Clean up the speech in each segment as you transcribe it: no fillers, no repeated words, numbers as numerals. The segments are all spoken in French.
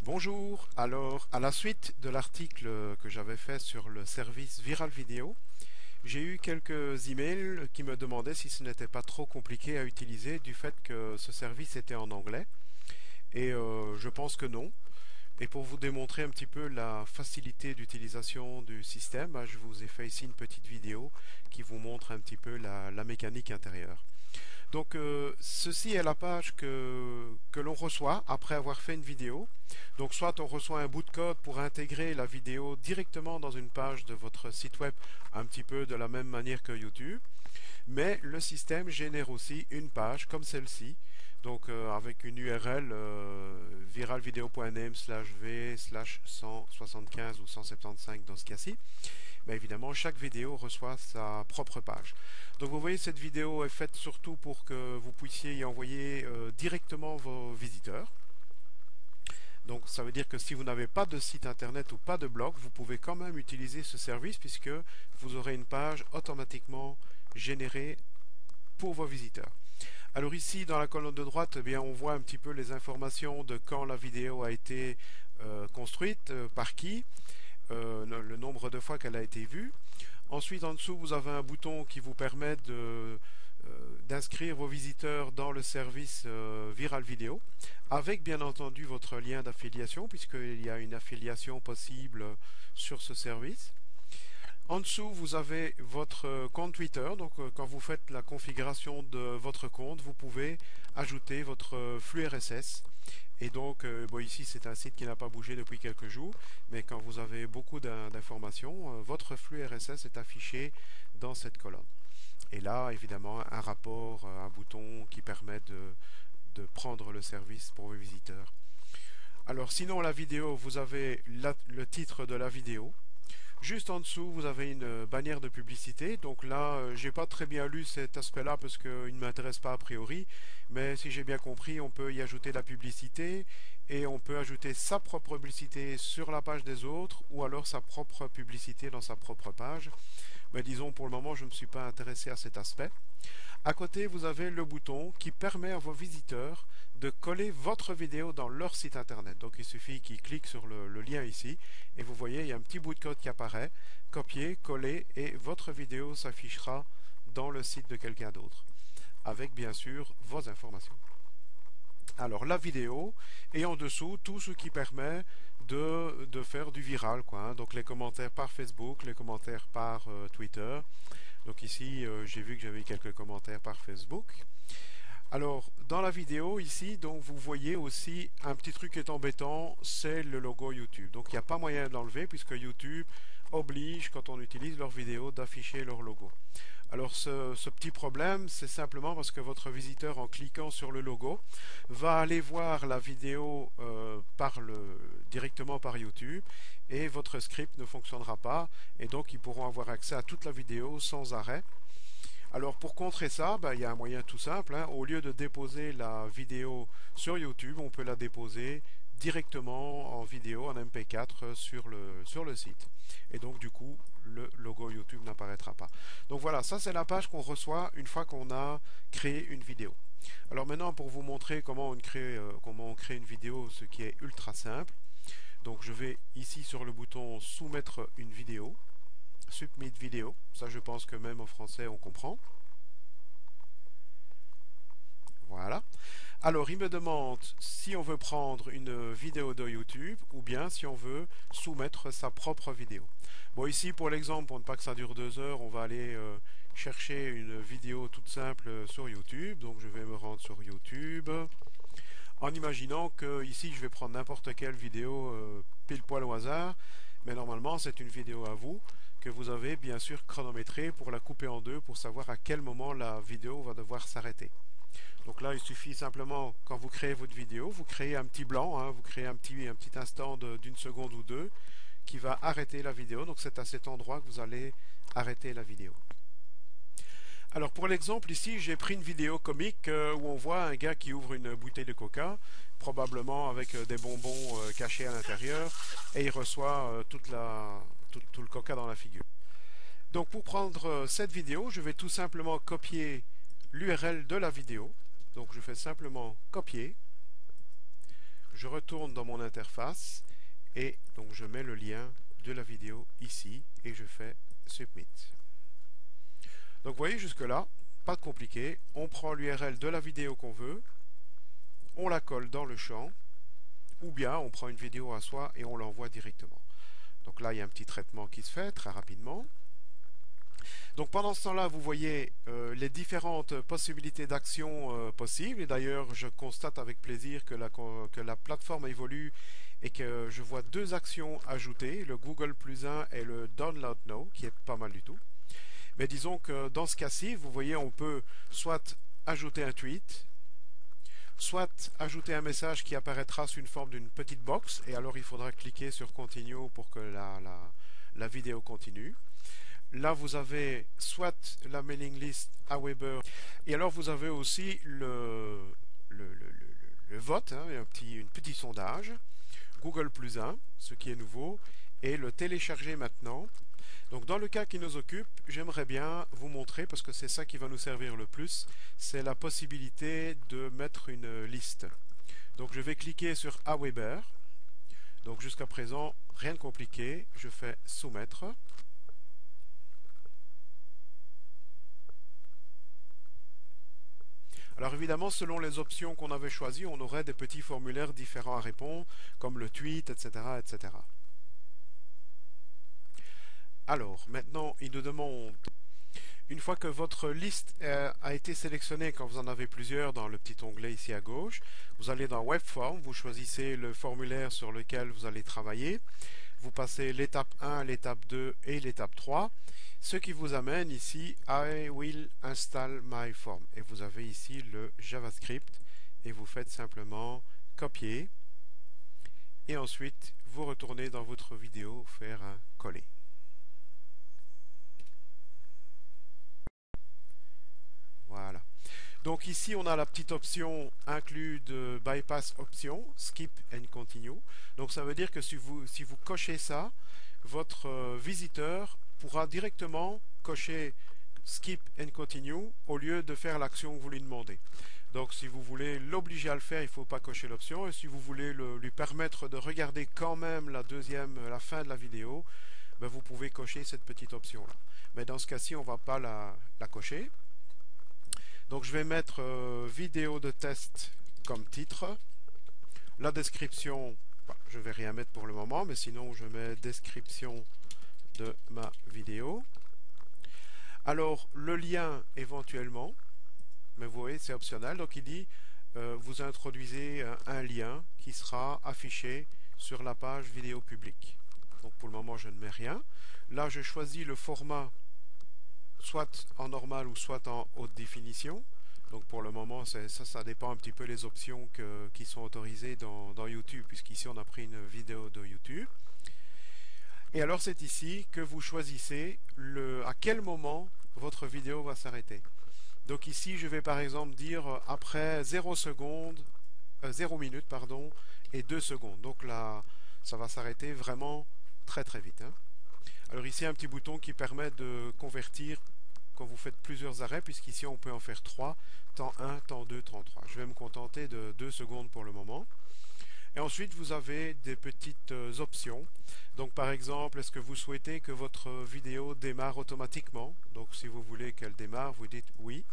Bonjour, alors à la suite de l'article que j'avais fait sur le service Viral Video, j'ai eu quelques emails qui me demandaient si ce n'était pas trop compliqué à utiliser du fait que ce service était en anglais. Et je pense que non. Et pour vous démontrer un petit peu la facilité d'utilisation du système, je vous ai fait ici une petite vidéo qui vous montre un petit peu la mécanique intérieure. Donc ceci est la page que l'on reçoit après avoir fait une vidéo. Donc soit on reçoit un bout de code pour intégrer la vidéo directement dans une page de votre site web, un petit peu de la même manière que YouTube, mais le système génère aussi une page comme celle-ci, donc avec une URL viralvideo.name/v/175 ou 175 dans ce cas-ci. Ben évidemment, chaque vidéo reçoit sa propre page. Donc vous voyez, cette vidéo est faite surtout pour que vous puissiez y envoyer directement vos visiteurs. Donc ça veut dire que si vous n'avez pas de site internet ou pas de blog, vous pouvez quand même utiliser ce service puisque vous aurez une page automatiquement générée pour vos visiteurs. Alors ici, dans la colonne de droite, eh bien, on voit un petit peu les informations de quand la vidéo a été construite, par qui, le nombre de fois qu'elle a été vue. Ensuite, en dessous, vous avez un bouton qui vous permet d'inscrire vos visiteurs dans le service Viral Video, avec bien entendu votre lien d'affiliation, puisqu'il y a une affiliation possible sur ce service. En dessous, vous avez votre compte Twitter. Donc, quand vous faites la configuration de votre compte, vous pouvez ajouter votre flux RSS. Et donc, bon, ici, c'est un site qui n'a pas bougé depuis quelques jours. Mais quand vous avez beaucoup d'informations, votre flux RSS est affiché dans cette colonne. Et là, évidemment, un rapport, un bouton qui permet de prendre le service pour vos visiteurs. Alors, sinon, la vidéo, vous avez le titre de la vidéo. Juste en dessous, vous avez une bannière de publicité. Donc là, j'ai pas très bien lu cet aspect-là parce qu'il ne m'intéresse pas a priori. Mais si j'ai bien compris, on peut y ajouter la publicité et on peut ajouter sa propre publicité sur la page des autres ou alors sa propre publicité dans sa propre page. Mais disons, pour le moment, je ne me suis pas intéressé à cet aspect. À côté, vous avez le bouton qui permet à vos visiteurs de coller votre vidéo dans leur site internet. Donc il suffit qu'ils cliquent sur le lien ici et vous voyez, il y a un petit bout de code qui apparaît, copier, coller et votre vidéo s'affichera dans le site de quelqu'un d'autre, avec bien sûr vos informations. Alors la vidéo et en dessous tout ce qui permet de faire du viral, quoi, hein. Donc les commentaires par Facebook, les commentaires par Twitter. Donc ici j'ai vu que j'avais quelques commentaires par Facebook. Alors dans la vidéo ici, donc vous voyez aussi un petit truc qui est embêtant, c'est le logo YouTube. Donc il n'y a pas moyen de l'enlever puisque YouTube oblige quand on utilise leur vidéo d'afficher leur logo. Alors ce petit problème, c'est simplement parce que votre visiteur, en cliquant sur le logo, va aller voir la vidéo directement par YouTube et votre script ne fonctionnera pas et donc ils pourront avoir accès à toute la vidéo sans arrêt. Alors pour contrer ça, il y a un moyen tout simple, hein. Au lieu de déposer la vidéo sur YouTube, on peut la déposer directement en vidéo, en MP4 sur le site. Et donc du coup, le logo YouTube n'apparaîtra pas. Donc voilà, ça c'est la page qu'on reçoit une fois qu'on a créé une vidéo. Alors maintenant, pour vous montrer comment on crée une vidéo, ce qui est ultra simple. Donc je vais ici sur le bouton soumettre une vidéo. Submit vidéo, ça je pense que même en français on comprend. Voilà. Alors il me demande si on veut prendre une vidéo de YouTube ou bien si on veut soumettre sa propre vidéo. Bon, ici pour l'exemple, pour ne pas que ça dure 2 heures, on va aller chercher une vidéo toute simple sur YouTube. Donc je vais me rendre sur YouTube en imaginant que ici je vais prendre n'importe quelle vidéo pile poil au hasard, mais normalement c'est une vidéo à vous que vous avez bien sûr chronométré pour la couper en deux pour savoir à quel moment la vidéo va devoir s'arrêter. Donc là, il suffit simplement, quand vous créez votre vidéo, vous créez un petit blanc, hein, vous créez un petit instant d'une seconde ou deux qui va arrêter la vidéo. Donc c'est à cet endroit que vous allez arrêter la vidéo. Alors pour l'exemple ici, j'ai pris une vidéo comique où on voit un gars qui ouvre une bouteille de coca, probablement avec des bonbons cachés à l'intérieur, et il reçoit tout le coca dans la figure. Donc pour prendre cette vidéo, je vais tout simplement copier l'URL de la vidéo. Donc je fais simplement copier. je retourne dans mon interface et donc je mets le lien de la vidéo ici et je fais Submit. Donc vous voyez jusque là, pas de compliqué, on prend l'URL de la vidéo qu'on veut, on la colle dans le champ, ou bien on prend une vidéo à soi et on l'envoie directement. Donc là il y a un petit traitement qui se fait très rapidement. Donc pendant ce temps-là, vous voyez les différentes possibilités d'action possibles. Et d'ailleurs, je constate avec plaisir que la plateforme évolue et que je vois deux actions ajoutées, le Google +1 et le Download Now, qui est pas mal du tout. Mais disons que dans ce cas-ci, vous voyez, on peut soit ajouter un tweet, soit ajouter un message qui apparaîtra sous une forme d'une petite box, et alors il faudra cliquer sur Continue pour que la vidéo continue. Là, vous avez soit la mailing list Aweber, et alors vous avez aussi le vote, hein, un petit sondage, Google +1, ce qui est nouveau, et le télécharger maintenant. Donc dans le cas qui nous occupe, j'aimerais bien vous montrer, parce que c'est ça qui va nous servir le plus, c'est la possibilité de mettre une liste. Donc je vais cliquer sur Aweber. Donc jusqu'à présent, rien de compliqué, je fais soumettre. Alors évidemment, selon les options qu'on avait choisies, on aurait des petits formulaires différents à répondre, comme le tweet, etc., etc. Alors, maintenant, il nous demande, une fois que votre liste a été sélectionnée, quand vous en avez plusieurs, dans le petit onglet ici à gauche, vous allez dans Webform, vous choisissez le formulaire sur lequel vous allez travailler, vous passez l'étape 1, l'étape 2 et l'étape 3, ce qui vous amène ici I will install my form. Et vous avez ici le JavaScript et vous faites simplement copier et ensuite vous retournez dans votre vidéo faire un coller. Voilà. Donc ici on a la petite option inclus de bypass option, skip and continue. Donc ça veut dire que si vous cochez ça, votre visiteur pourra directement cocher skip and continue au lieu de faire l'action que vous lui demandez. Donc si vous voulez l'obliger à le faire, il ne faut pas cocher l'option, et si vous voulez lui permettre de regarder quand même la fin de la vidéo, ben vous pouvez cocher cette petite option là. Mais dans ce cas-ci, on ne va pas la cocher. Donc je vais mettre vidéo de test comme titre. La description, je ne vais rien mettre pour le moment, mais sinon je mets description de ma vidéo. Alors le lien éventuellement, mais vous voyez c'est optionnel, donc il dit vous introduisez un lien qui sera affiché sur la page vidéo publique. Donc pour le moment je ne mets rien. Là je choisis le format soit en normal ou soit en haute définition. Donc pour le moment, ça dépend un petit peu les options qui sont autorisées dans YouTube, puisqu'ici on a pris une vidéo de YouTube. Et alors c'est ici que vous choisissez à quel moment votre vidéo va s'arrêter. Donc ici je vais par exemple dire après 0 minutes et 2 secondes. Donc là ça va s'arrêter vraiment très très vite. Hein. Alors ici un petit bouton qui permet de convertir quand vous faites plusieurs arrêts, puisqu'ici on peut en faire 3, temps 1, temps 2, temps 3. Je vais me contenter de 2 secondes pour le moment. Et ensuite vous avez des petites options. Donc par exemple, est-ce que vous souhaitez que votre vidéo démarre automatiquement? Donc si vous voulez qu'elle démarre, vous dites oui.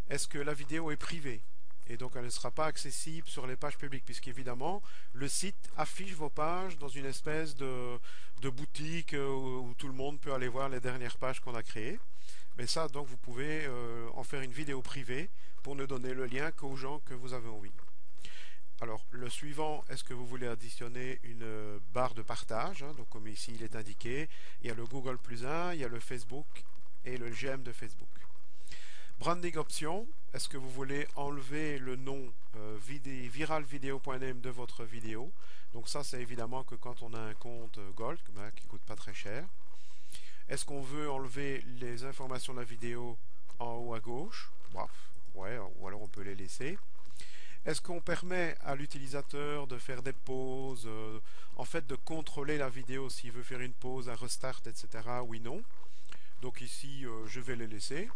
Est-ce que la vidéo est privée? Et donc elle ne sera pas accessible sur les pages publiques, puisqu'évidemment le site affiche vos pages dans une espèce de boutique où tout le monde peut aller voir les dernières pages qu'on a créées. Mais ça, donc, vous pouvez en faire une vidéo privée pour ne donner le lien qu'aux gens que vous avez envie. Alors, le suivant, est-ce que vous voulez additionner une barre de partage, hein, donc comme ici il est indiqué, il y a le Google +1, il y a le Facebook et le j'aime de Facebook. Branding option, est-ce que vous voulez enlever le nom viralvideo.name de votre vidéo? Donc ça, c'est évidemment que quand on a un compte Gold, qui ne coûte pas très cher. Est-ce qu'on veut enlever les informations de la vidéo en haut à gauche? Ouais, ou alors on peut les laisser. Est-ce qu'on permet à l'utilisateur de faire des pauses, en fait de contrôler la vidéo s'il veut faire une pause, un restart, etc. Oui, non. Donc ici, je vais les laisser.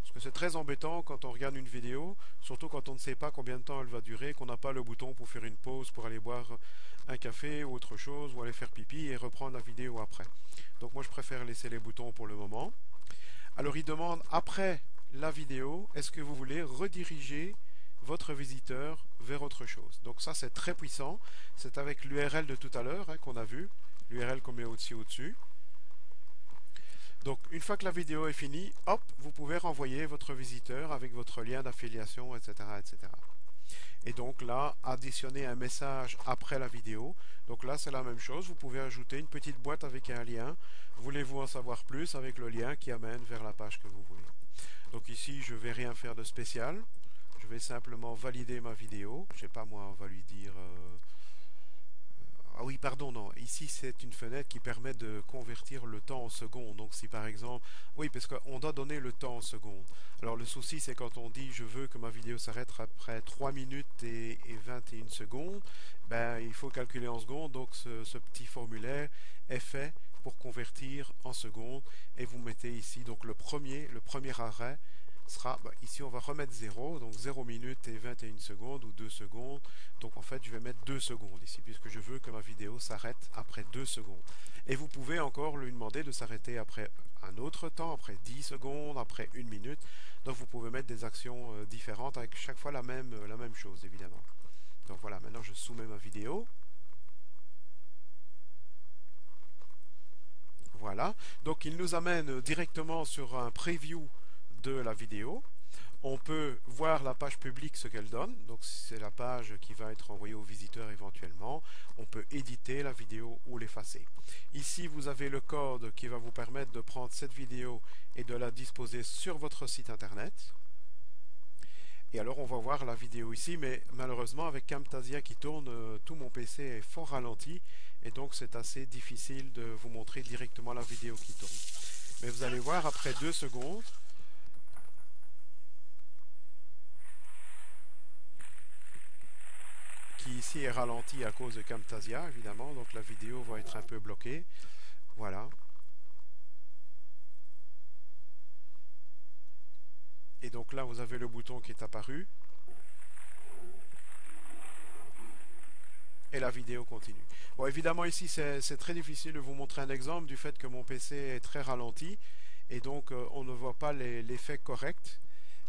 Parce que c'est très embêtant quand on regarde une vidéo, surtout quand on ne sait pas combien de temps elle va durer, qu'on n'a pas le bouton pour faire une pause, pour aller boire un café ou autre chose, ou aller faire pipi et reprendre la vidéo après. Donc moi je préfère laisser les boutons pour le moment. Alors il demande après la vidéo, est-ce que vous voulez rediriger votre visiteur vers autre chose. Donc ça c'est très puissant, c'est avec l'URL de tout à l'heure qu'on a vu, l'URL qu'on met au-dessus. Donc une fois que la vidéo est finie, hop, vous pouvez renvoyer votre visiteur avec votre lien d'affiliation, etc., etc. Et donc là, additionner un message après la vidéo. Donc là, c'est la même chose. Vous pouvez ajouter une petite boîte avec un lien. Voulez-vous en savoir plus avec le lien qui amène vers la page que vous voulez. Donc ici, je ne vais rien faire de spécial. Je vais simplement valider ma vidéo. Je ne sais pas moi, on va lui dire... Ah oui, pardon, non. Ici, c'est une fenêtre qui permet de convertir le temps en secondes. Donc, si par exemple... Oui, parce qu'on doit donner le temps en secondes. Alors, le souci, c'est quand on dit « je veux que ma vidéo s'arrête après 3 minutes et 21 secondes », ben, il faut calculer en secondes. Donc, ce petit formulaire est fait pour convertir en secondes. Et vous mettez ici, donc le premier arrêt sera, ici on va remettre 0, donc 0 minutes et 21 secondes ou 2 secondes. Donc en fait je vais mettre 2 secondes ici puisque je veux que ma vidéo s'arrête après 2 secondes. Et vous pouvez encore lui demander de s'arrêter après un autre temps, après 10 secondes, après 1 minute. Donc vous pouvez mettre des actions différentes avec chaque fois la même chose évidemment. Donc voilà, maintenant je soumets ma vidéo. Voilà, donc il nous amène directement sur un preview de la vidéo. On peut voir la page publique, ce qu'elle donne. Donc c'est la page qui va être envoyée aux visiteurs éventuellement. On peut éditer la vidéo ou l'effacer. Ici, vous avez le code qui va vous permettre de prendre cette vidéo et de la disposer sur votre site internet. Et alors on va voir la vidéo ici, mais malheureusement avec Camtasia qui tourne, tout mon PC est fort ralenti. Et donc c'est assez difficile de vous montrer directement la vidéo qui tourne. Mais vous allez voir après 2 secondes, qui ici est ralenti à cause de Camtasia évidemment, donc la vidéo va être un peu bloquée. Voilà. Et donc là vous avez le bouton qui est apparu. Et la vidéo continue. Bon, évidemment ici c'est très difficile de vous montrer un exemple du fait que mon PC est très ralenti et donc on ne voit pas l'effet correct.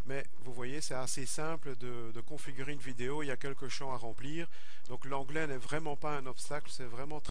Mais vous voyez, c'est assez simple de configurer une vidéo, il y a quelques champs à remplir. Donc l'anglais n'est vraiment pas un obstacle, c'est vraiment très